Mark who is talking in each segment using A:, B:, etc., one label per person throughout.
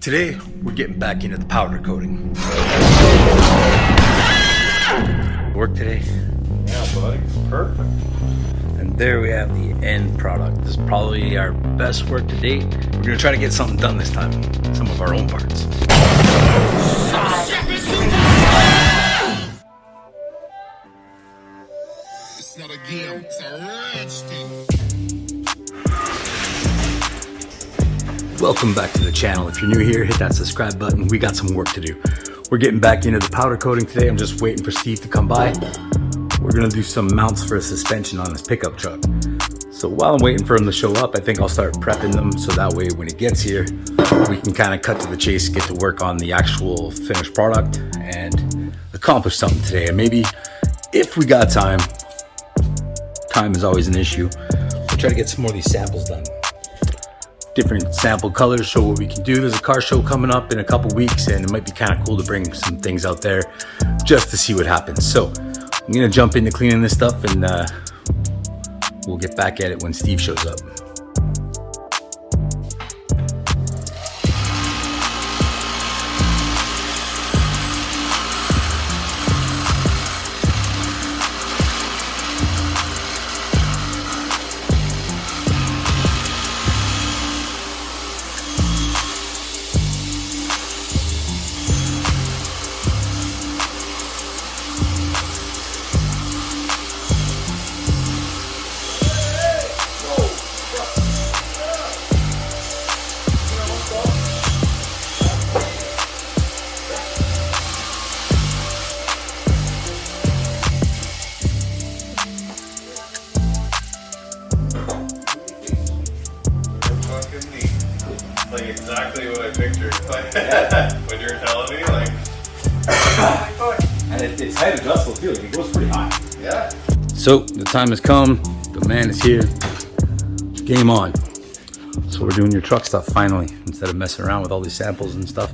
A: Today, we're getting back into the powder coating. Work today?
B: Yeah, buddy. Perfect.
A: And there we have the end product. This is probably our best work to date. We're gonna try to get something done this time. Some of our own parts.
C: It's not a game, it's a rich thing.
A: Welcome back to the channel. If you're new here, hit that subscribe button. We got some work to do. We're getting back into the powder coating today. I'm just waiting for Steve to come by. We're gonna do some mounts for a suspension on his pickup truck. So while I'm waiting for him to show up, I think I'll start prepping them so that way when he gets here, we can kind of cut to the chase, get to work on the actual finished product and accomplish something today. And maybe if we got time is always an issue, we'll try to get some more of these samples done. Different sample colors, show what we can do. There's a car show coming up in a couple weeks and it might be kind of cool to bring some things out there just to see what happens. So I'm gonna jump into cleaning this stuff and we'll get back at it when Steve shows up.
B: Like exactly what I pictured. Like, when you were telling me, like,
A: And it's height adjustable too, it goes pretty high.
B: yeah.
A: So the time has come, the man is here, game on. So we're doing your truck stuff finally, instead of messing around with all these samples and stuff.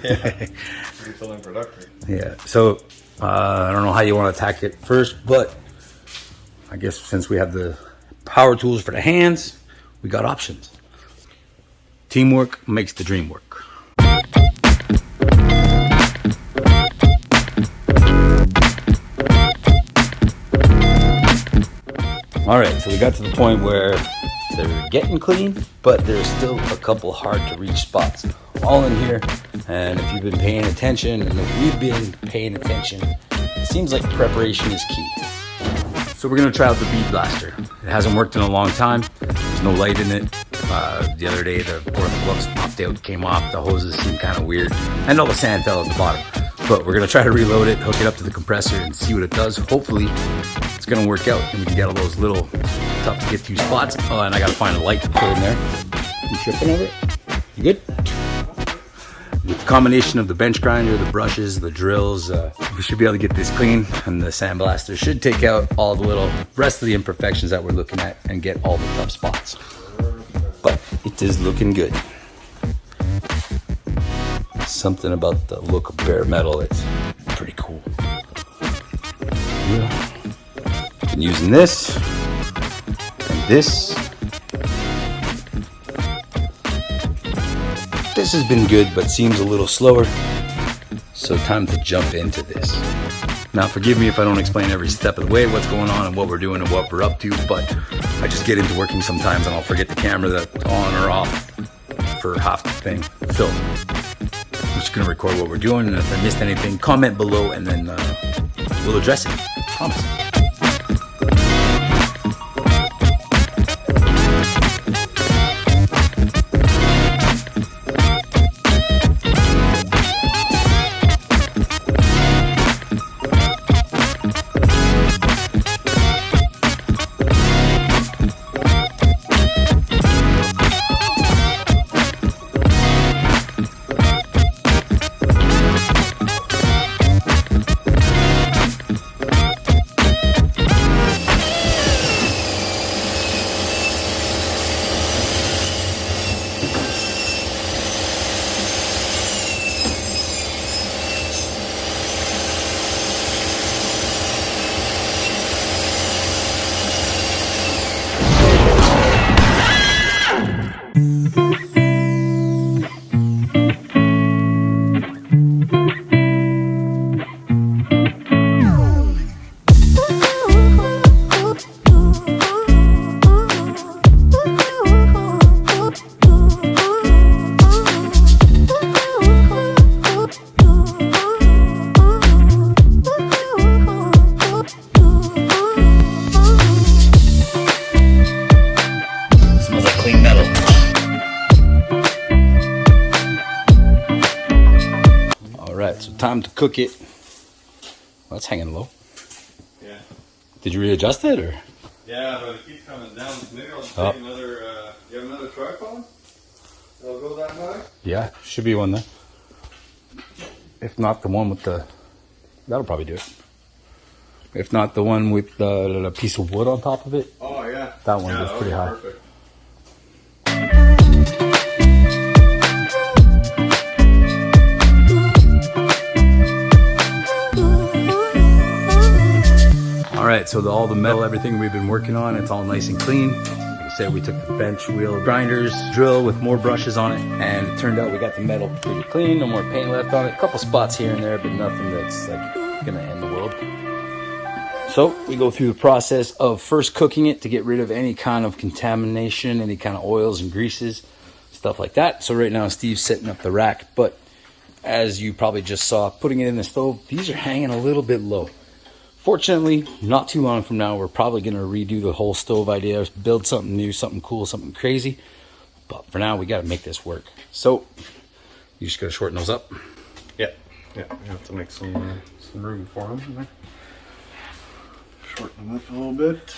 B: Yeah. You're feeling productive.
A: Yeah, so I don't know how you want to attack it first, but I guess since we have the power tools for the hands, we got options. Teamwork makes the dream work. All right, so we got to the point where they're getting clean, but there's still a couple hard to reach spots all in here. And if you've been paying attention, and if we've been paying attention, it seems like preparation is key. So we're gonna try out the bead blaster. It hasn't worked in a long time. There's no light in it. The other day, the gloves popped out, came off. The hoses seemed kind of weird. And all the sand fell at the bottom. But we're gonna try to reload it, hook it up to the compressor and see what it does. Hopefully it's gonna work out and we can get all those little tough to get to spots. Oh, and I gotta find a light to put in there. You tripping over it? You good? With the combination of the bench grinder, the brushes, the drills, we should be able to get this clean, and the sandblaster should take out all the little rest of the imperfections that we're looking at and get all the tough spots. But it is looking good. Something about the look of bare metal that's pretty cool. Yeah. Been using this and this. This has been good, but seems a little slower. So time to jump into this. Now forgive me if I don't explain every step of the way what's going on and what we're doing and what we're up to, but I just get into working sometimes and I'll forget the camera that's on or off for half the thing. So I'm just gonna record what we're doing, and if I missed anything, comment below and then we'll address it. Promise. right, so time to cook it. Well, that's hanging low.
B: Yeah.
A: Did you readjust it or?
B: Yeah, but it keeps coming down. Maybe I'll just take another. You have another tripod? It'll go that high?
A: Yeah, should be one there. If not the one with the, that'll probably do it. If not the one with the piece of wood on top of it.
B: Oh yeah.
A: That one goes pretty high.
B: Perfect.
A: All right, so all the metal, everything we've been working on, it's all nice and clean. Like I said, we took the bench wheel grinders, drill with more brushes on it, and it turned out we got the metal pretty clean, no more paint left on it. A couple spots here and there, but nothing that's like gonna end the world. So we go through the process of first cooking it to get rid of any kind of contamination, any kind of oils and greases, stuff like that. So right now Steve's setting up the rack, but as you probably just saw, putting it in the stove, these are hanging a little bit low. Fortunately, not too long from now, we're probably going to redo the whole stove idea, build something new, something cool, something crazy. But for now, we got to make this work. So you just got to shorten those up.
B: Yeah. Yeah. We have to make some room for them in there. Shorten them up a little bit.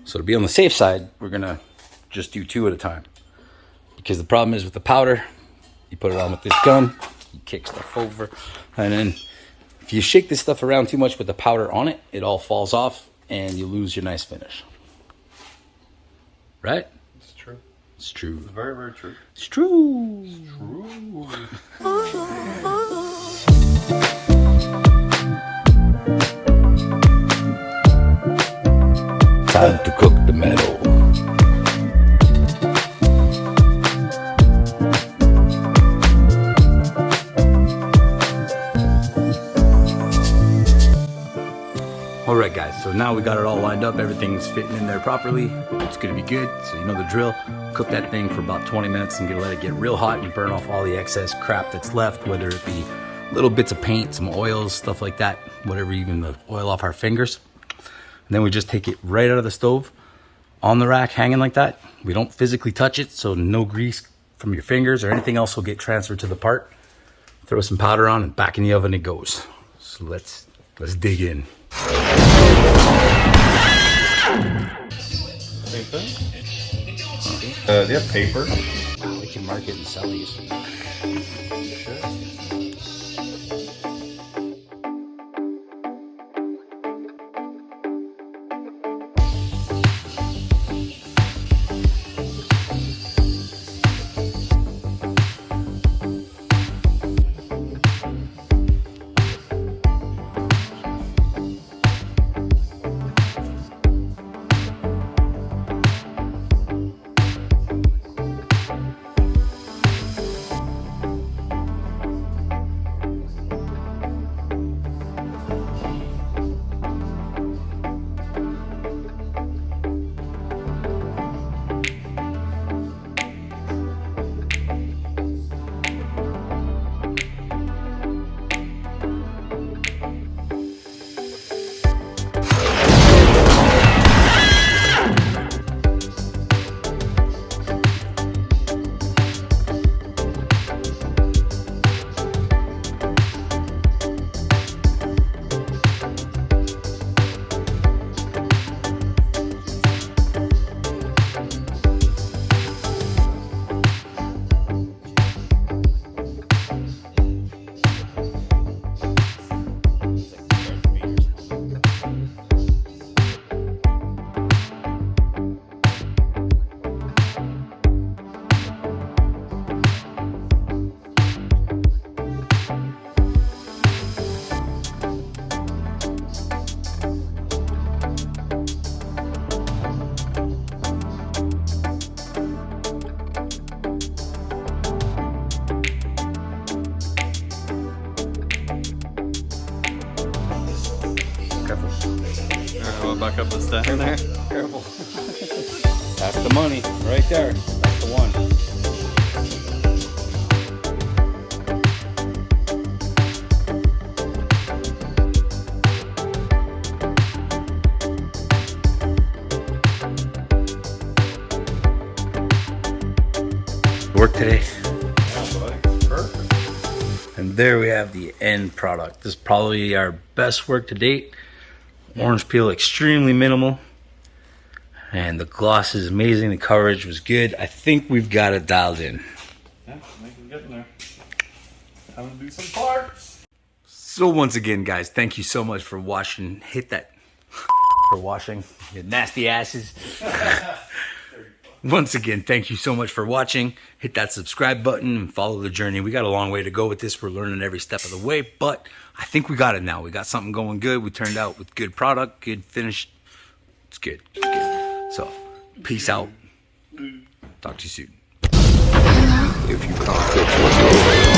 A: So to be on the safe side, we're going to just do 2 at a time. Because the problem is with the powder, you put it on with this gun, you kick stuff over, and then if you shake this stuff around too much with the powder on it, it all falls off and you lose your nice finish. Right?
B: It's true.
A: It's true.
B: It's very, very true.
A: It's true.
B: It's true.
A: Time to cook the metal. Alright guys, so now we got it all lined up, everything's fitting in there properly, it's gonna be good, so you know the drill. Cook that thing for about 20 minutes and let it get real hot and burn off all the excess crap that's left, whether it be little bits of paint, some oils, stuff like that, whatever, even the oil off our fingers. And then we just take it right out of the stove, on the rack, hanging like that. We don't physically touch it, so no grease from your fingers or anything else will get transferred to the part. Throw some powder on and back in the oven it goes. So let's dig in.
B: Same thing? Do you have paper?
A: We can mark it and sell these.
B: Back up the stack there.
A: Careful. That's the money right there. That's the one. Work today.
B: Yeah, buddy. Perfect.
A: And there we have the end product. This is probably our best work to date. Orange peel extremely minimal. And the gloss is amazing. The coverage was good. I think we've got it dialed in.
B: Yeah, I think we're getting there. Time to do some parts.
A: So once again, guys, thank you so much for watching. Hit that for washing, you nasty asses. Once again, thank you so much for watching. Hit that subscribe button and follow the journey. We got a long way to go with this. We're learning every step of the way, but I think we got it now. We got something going good. We turned out with good product, good finish. It's good. It's good. So, peace out. Talk to you soon.
C: If you can't fix what you're